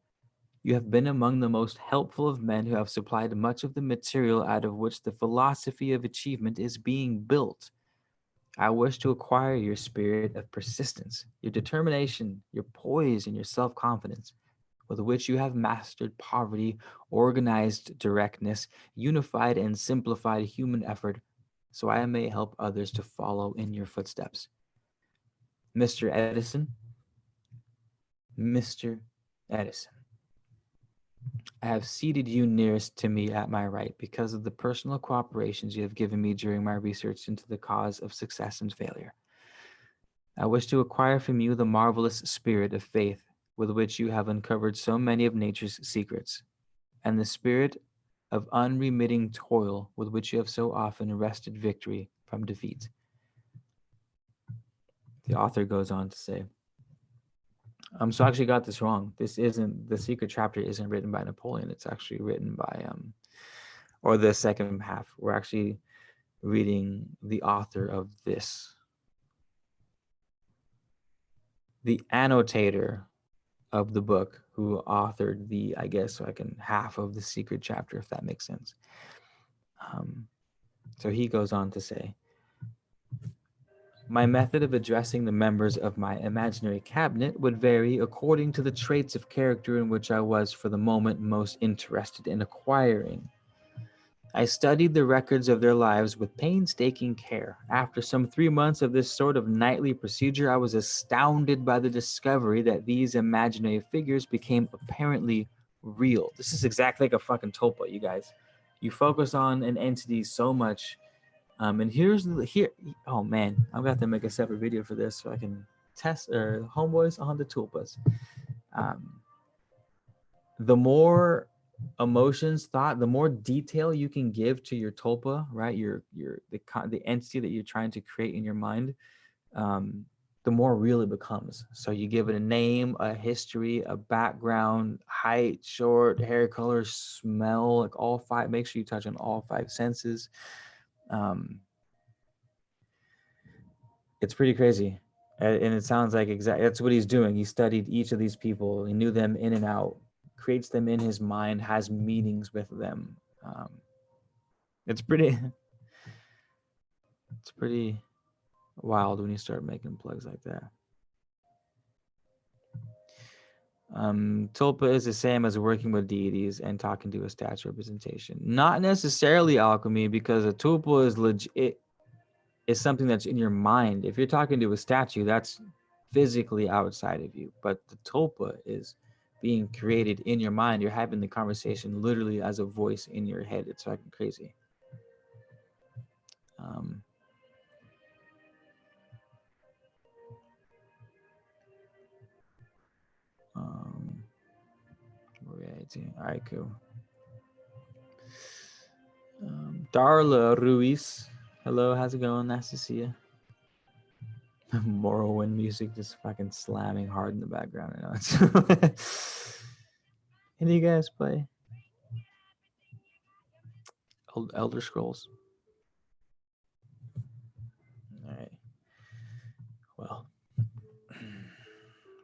you have been among the most helpful of men who have supplied much of the material out of which the philosophy of achievement is being built. I wish to acquire your spirit of persistence, your determination, your poise, and your self confidence, with which you have mastered poverty, organized directness, unified and simplified human effort, so I may help others to follow in your footsteps. Mr. Edison, Mr. Edison, I have seated you nearest to me at my right because of the personal cooperations you have given me during my research into the cause of success and failure. I wish to acquire from you the marvelous spirit of faith with which you have uncovered so many of nature's secrets, and the spirit of unremitting toil with which you have so often wrested victory from defeat. The author goes on to say, so I actually got this wrong. This isn't, the secret chapter isn't written by Napoleon. It's actually written by, or the second half. We're actually reading the author of this. The annotator of the book who authored the, I guess, half of the secret chapter, if that makes sense. So he goes on to say, my method of addressing the members of my imaginary cabinet would vary according to the traits of character in which I was for the moment most interested in acquiring. I studied the records of their lives with painstaking care. After some 3 months of this sort of nightly procedure, I was astounded by the discovery that these imaginary figures became apparently real. This is exactly like a fucking tulpa, you guys. You focus on an entity so much, and oh man, I'm gonna have to make a separate video for this so I can test homeboys on the tulpas. The more emotions, thought, the more detail you can give to your tulpa, right? The entity that you're trying to create in your mind, the more real it becomes. So you give it a name, a history, a background, height, short, hair color, smell, like all five. Make sure you touch on all five senses. It's pretty crazy. And it sounds like exactly that's what he's doing. He studied each of these people. He knew them in and out, creates them in his mind, has meetings with them. It's pretty wild when you start making plugs like that. Tulpa is the same as working with deities and talking to a statue representation. Not necessarily alchemy, because a tulpa is legit. Is something that's in your mind. If you're talking to a statue, that's physically outside of you. But the tulpa is being created in your mind. You're having the conversation literally as a voice in your head. It's fucking crazy. All right, cool. Darla Ruiz. Hello, how's it going? Nice to see you. Morrowind music just fucking slamming hard in the background. I know. Can you guys play Elder Scrolls? All right. Well,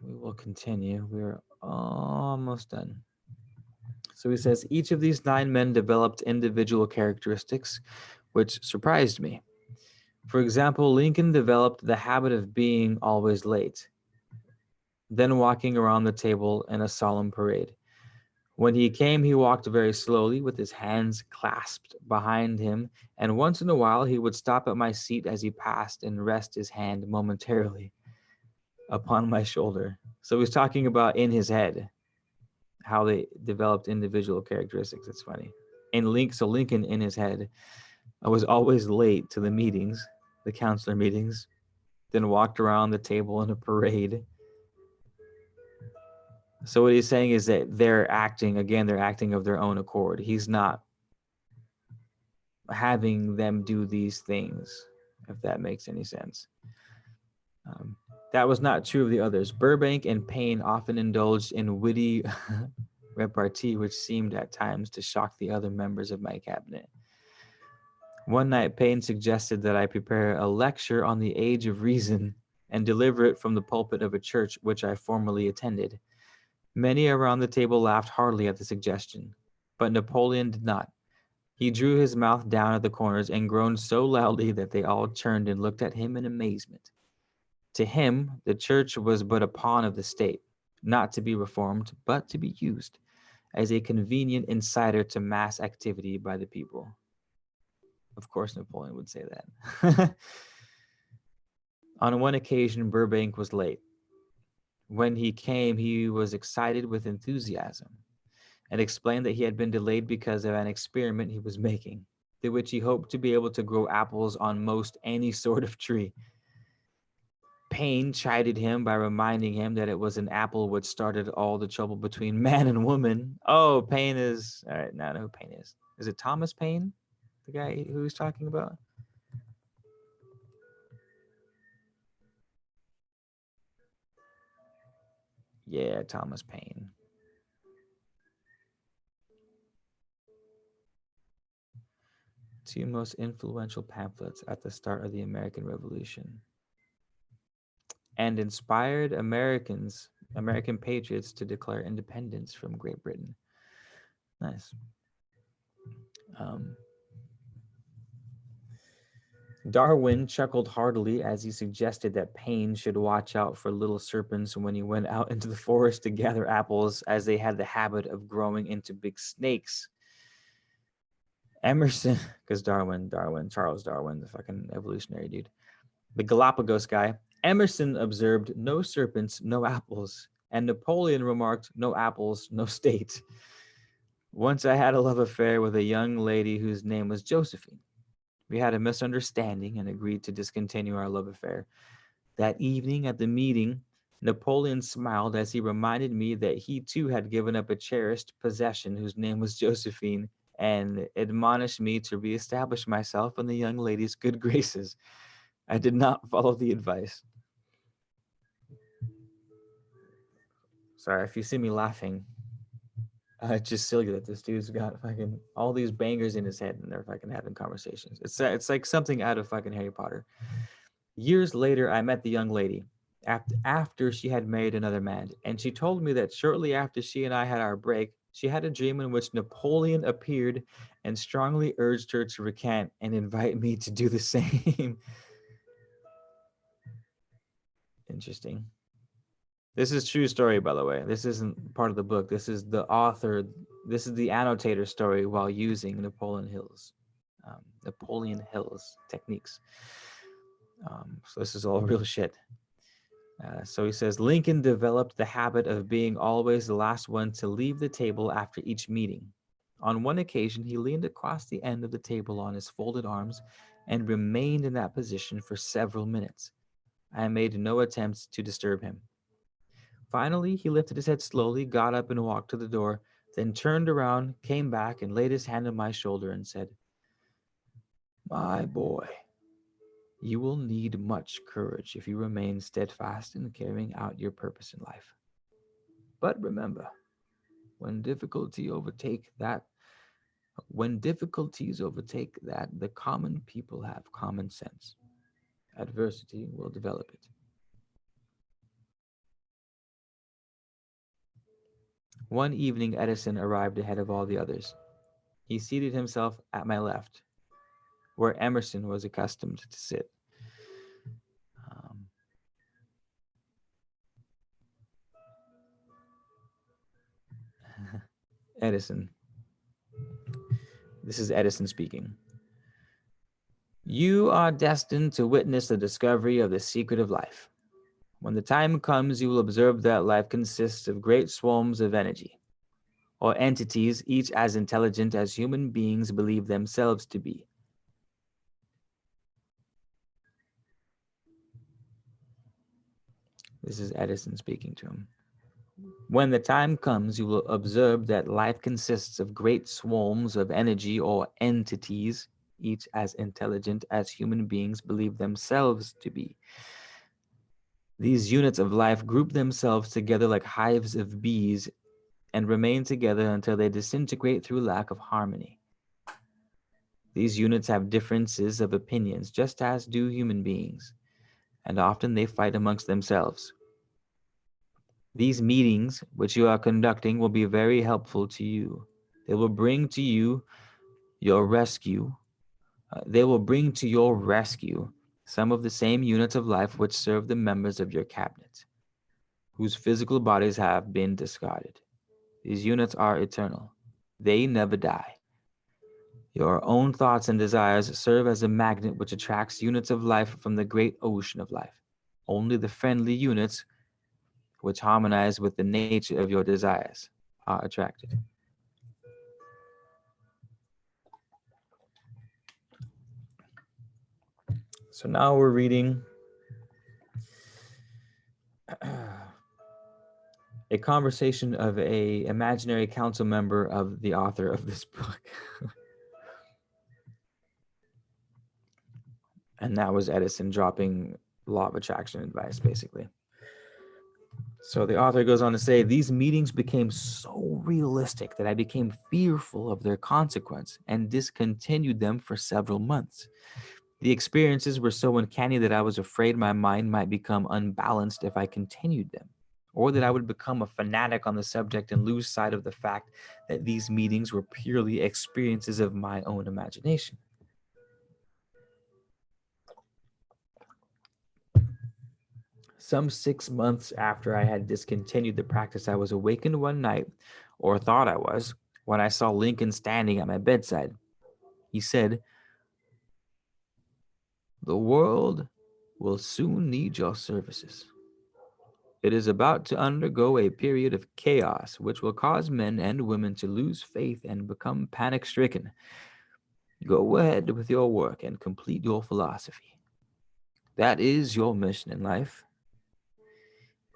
we will continue. We're almost done. So he says, each of these 9 men developed individual characteristics, which surprised me. For example, Lincoln developed the habit of being always late, then walking around the table in a solemn parade. When he came, he walked very slowly with his hands clasped behind him, and once in a while he would stop at my seat as he passed and rest his hand momentarily upon my shoulder. So he's talking about in his head, how they developed individual characteristics. It's funny. So Lincoln in his head was always late to the meetings, the counselor meetings, then walked around the table in a parade. So what he's saying is that they're acting of their own accord. He's not having them do these things, if that makes any sense. That was not true of the others. Burbank and Payne often indulged in witty repartee, which seemed at times to shock the other members of my cabinet. One night, Payne suggested that I prepare a lecture on the age of reason and deliver it from the pulpit of a church which I formerly attended. Many around the table laughed heartily at the suggestion, but Napoleon did not. He drew his mouth down at the corners and groaned so loudly that they all turned and looked at him in amazement. To him, the church was but a pawn of the state, not to be reformed, but to be used as a convenient insider to mass activity by the people. Of course, Napoleon would say that. On one occasion, Burbank was late. When he came, he was excited with enthusiasm and explained that he had been delayed because of an experiment he was making, through which he hoped to be able to grow apples on most any sort of tree. Payne chided him by reminding him that it was an apple which started all the trouble between man and woman. Oh, Payne is... All right, now I know who Payne is. Is it Thomas Paine, the guy who he's talking about? Yeah, Thomas Paine. Two most influential pamphlets at the start of the American Revolution, and inspired American patriots to declare independence from Great Britain. Nice. Um, Darwin chuckled heartily as he suggested that Paine should watch out for little serpents when he went out into the forest to gather apples, as they had the habit of growing into big snakes. Emerson, because Charles Darwin, the fucking evolutionary dude, the Galapagos guy. Emerson observed no serpents, no apples, and Napoleon remarked, no apples, no state. Once I had a love affair with a young lady whose name was Josephine. We had a misunderstanding and agreed to discontinue our love affair. That evening at the meeting, Napoleon smiled as he reminded me that he too had given up a cherished possession whose name was Josephine, and admonished me to reestablish myself in the young lady's good graces. I did not follow the advice. Sorry if you see me laughing. It's just silly that this dude's got fucking all these bangers in his head and they're fucking having conversations. It's like something out of fucking Harry Potter. Years later, I met the young lady after she had married another man, and she told me that shortly after she and I had our break, she had a dream in which Napoleon appeared and strongly urged her to recant and invite me to do the same. Interesting. This is true story, by the way. This isn't part of the book. This is the author. This is the annotator story while using Napoleon Hill's techniques. So this is all real shit. So he says, Lincoln developed the habit of being always the last one to leave the table after each meeting. On one occasion, he leaned across the end of the table on his folded arms and remained in that position for several minutes. I made no attempts to disturb him. Finally, he lifted his head slowly, got up and walked to the door, then turned around, came back, and laid his hand on my shoulder and said, My boy, you will need much courage if you remain steadfast in carrying out your purpose in life. But remember, when difficulties overtake that, the common people have common sense. Adversity will develop it. One evening, Edison arrived ahead of all the others. He seated himself at my left, where Emerson was accustomed to sit. Edison. This is Edison speaking. You are destined to witness the discovery of the secret of life. When the time comes, you will observe that life consists of great swarms of energy, or entities, each as intelligent as human beings believe themselves to be. This is Edison speaking to him. When the time comes, you will observe that life consists of great swarms of energy or entities, each as intelligent as human beings believe themselves to be. These units of life group themselves together like hives of bees and remain together until they disintegrate through lack of harmony. These units have differences of opinions, just as do human beings, and often they fight amongst themselves. These meetings, which you are conducting, will be very helpful to you. They will bring to you your rescue. Some of the same units of life which serve the members of your cabinet, whose physical bodies have been discarded. These units are eternal. They never die. Your own thoughts and desires serve as a magnet which attracts units of life from the great ocean of life. Only the friendly units, which harmonize with the nature of your desires, are attracted. So now we're reading a conversation of a imaginary council member of the author of this book. And that was Edison dropping law of attraction advice, basically. So the author goes on to say, these meetings became so realistic that I became fearful of their consequence and discontinued them for several months. The experiences were so uncanny that I was afraid my mind might become unbalanced if I continued them, or that I would become a fanatic on the subject and lose sight of the fact that these meetings were purely experiences of my own imagination. Some 6 months after I had discontinued the practice, I was awakened one night, or thought I was, when I saw Lincoln standing at my bedside. He said, "The world will soon need your services. It is about to undergo a period of chaos which will cause men and women to lose faith and become panic-stricken. Go ahead with your work and complete your philosophy. That is your mission in life.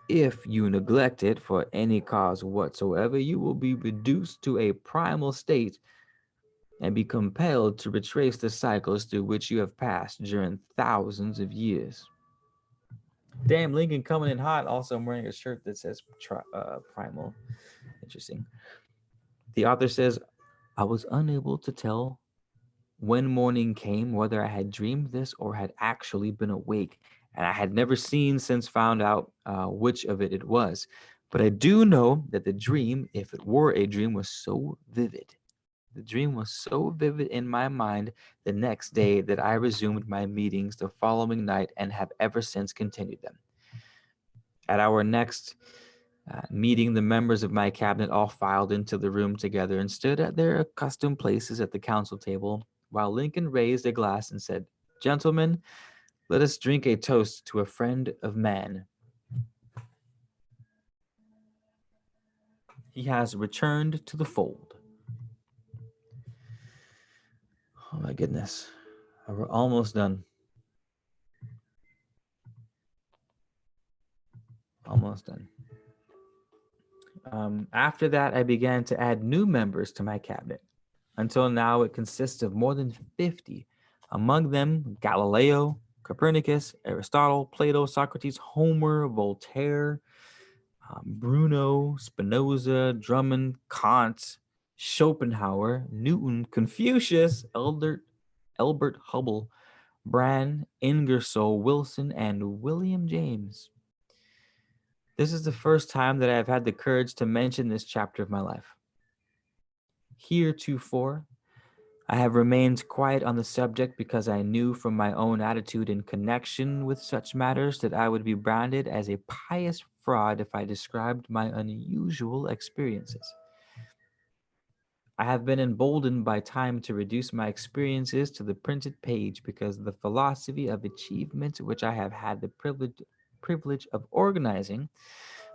If you neglect it for any cause whatsoever, you will be reduced to a primal state and be compelled to retrace the cycles through which you have passed during thousands of years." Damn, Lincoln coming in hot. Also, I'm wearing a shirt that says primal. Interesting. The author says, I was unable to tell when morning came whether I had dreamed this or had actually been awake, and I had never seen since found out which of it was. But I do know that the dream, if it were a dream, was so vivid. The dream was so vivid in my mind the next day that I resumed my meetings the following night and have ever since continued them. At our next meeting, the members of my cabinet all filed into the room together and stood at their accustomed places at the council table, while Lincoln raised a glass and said, "Gentlemen, let us drink a toast to a friend of man. He has returned to the fold." Oh my goodness. We're almost done. Almost done. After that, I began to add new members to my cabinet. Until now, it consists of more than 50. Among them, Galileo, Copernicus, Aristotle, Plato, Socrates, Homer, Voltaire, Bruno, Spinoza, Drummond, Kant, Schopenhauer, Newton, Confucius, Albert Hubble, Brand, Ingersoll, Wilson, and William James. This is the first time that I have had the courage to mention this chapter of my life. Heretofore, I have remained quiet on the subject because I knew from my own attitude in connection with such matters that I would be branded as a pious fraud if I described my unusual experiences. I have been emboldened by time to reduce my experiences to the printed page because the philosophy of achievement which I have had the privilege of organizing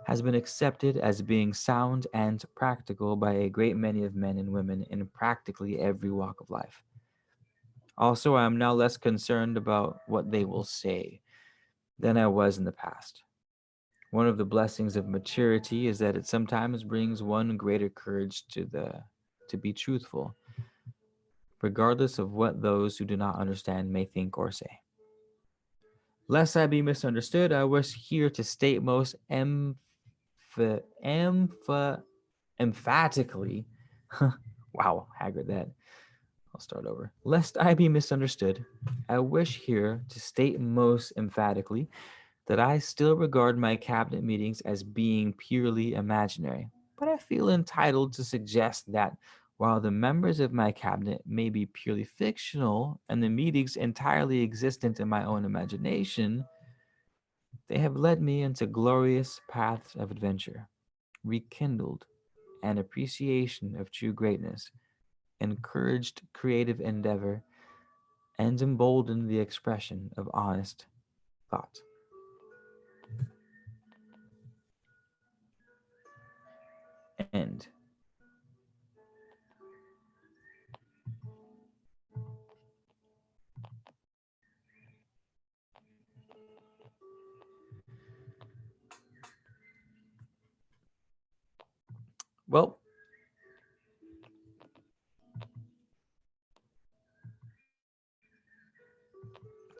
has been accepted as being sound and practical by a great many of men and women in practically every walk of life. Also, I am now less concerned about what they will say than I was in the past. One of the blessings of maturity is that it sometimes brings one greater courage to be truthful, regardless of what those who do not understand may think or say. Lest I be misunderstood, I wish here to state most emphatically, wow, Hagrid, that. I'll start over. Lest I be misunderstood, I wish here to state most emphatically that I still regard my cabinet meetings as being purely imaginary, but I feel entitled to suggest that while the members of my cabinet may be purely fictional and the meetings entirely existent in my own imagination, they have led me into glorious paths of adventure, rekindled an appreciation of true greatness, encouraged creative endeavor, and emboldened the expression of honest thought. End. Well,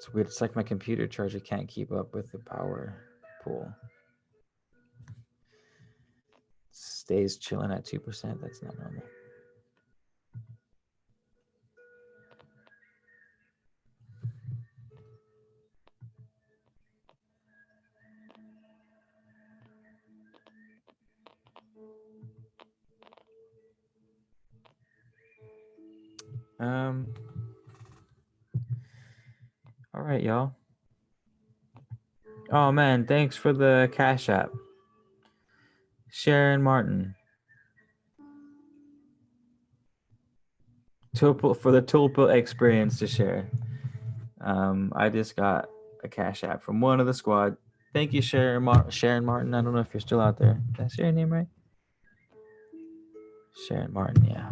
It's weird. It's like my computer charger can't keep up with the power pool. Stays chilling at 2%. That's not normal. All right, y'all. Oh man, thanks for the Cash App. Sharon Martin. Tulpa, for the Tulpa experience to share. I just got a Cash App from one of the squad. Thank you, Sharon Martin. I don't know if you're still out there. Did I say your name right? Sharon Martin, yeah.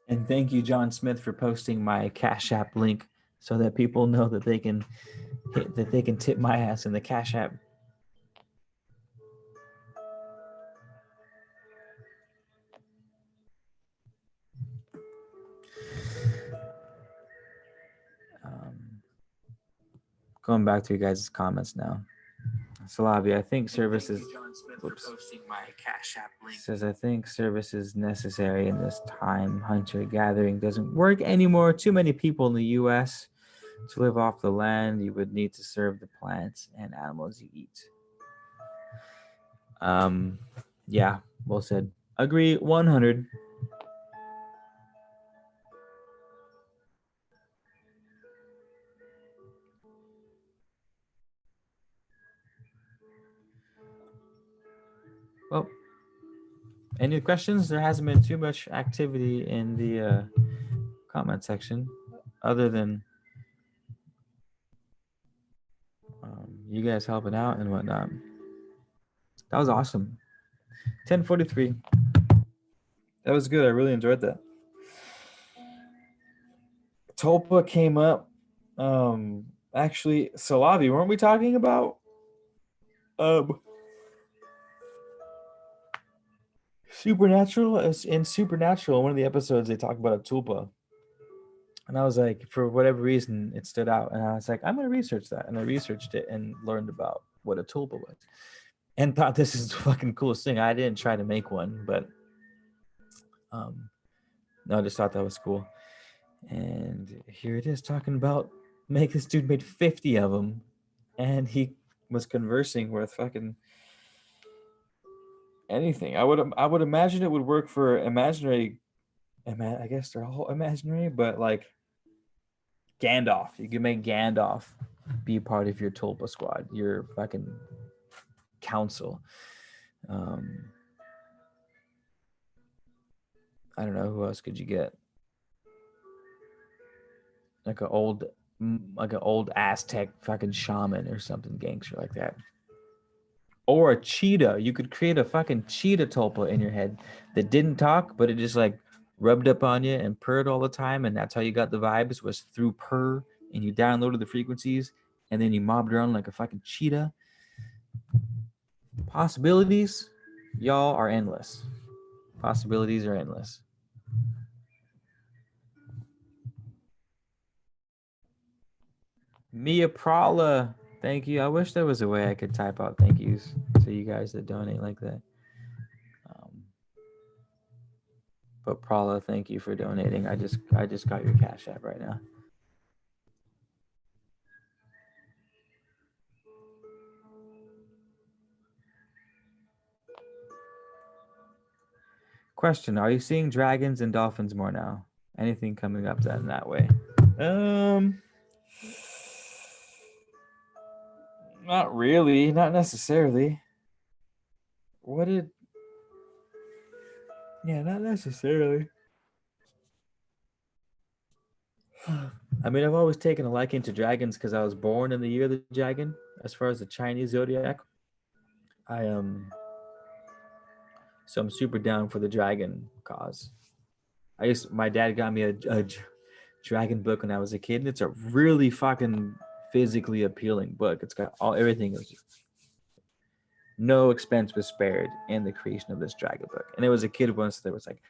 And thank you, John Smith, for posting my Cash App link so that people know that they can tip my ass in the Cash App. Going back to you guys' comments now. Salavi, I think services. Says I think service is necessary in this time. Hunter gathering doesn't work anymore. Too many people in the U.S. to live off the land. You would need to serve the plants and animals you eat. Yeah, well said. Agree 100. Well, any questions? There hasn't been too much activity in the comment section, other than you guys helping out and whatnot. That was awesome. 10:43. That was good. I really enjoyed that. Tulpa came up. Actually, Salavi, weren't we talking about Supernatural? In Supernatural, one of the episodes they talk about a tulpa. And I was like, for whatever reason, it stood out. And I was like, I'm going to research that. And I researched it and learned about what a tulpa was. And thought this is the fucking coolest thing. I didn't try to make one, but no, I just thought that was cool. And here it is talking about this dude made 50 of them. And he was conversing with fucking anything. I would imagine it would work for imaginary. I guess they're all imaginary, but like Gandalf, you can make Gandalf be part of your Tulpa squad, your fucking council. I don't know, who else could you get? Like an old Aztec fucking shaman or something gangster like that. Or a cheetah. You could create a fucking cheetah tulpa in your head that didn't talk, but it just like rubbed up on you and purred all the time, and that's how you got the vibes, was through purr, and you downloaded the frequencies, and then you mobbed around like a fucking cheetah. Possibilities, y'all, are endless. Possibilities are endless. Mia Prala, thank you. I wish there was a way I could type out thank yous to you guys that donate like that. But Prala, thank you for donating. I just got your Cash App right now. Question: are you seeing dragons and dolphins more now? Anything coming up in that way? Not really. Not necessarily. Not necessarily. I mean, I've always taken a liking to dragons because I was born in the year of the dragon. As far as the Chinese zodiac, so I'm super down for the dragon cause. My dad got me a dragon book when I was a kid, and it's a really fucking physically appealing book. It's got everything. no expense was spared in the creation of this dragon book. And it was a kid once that was like,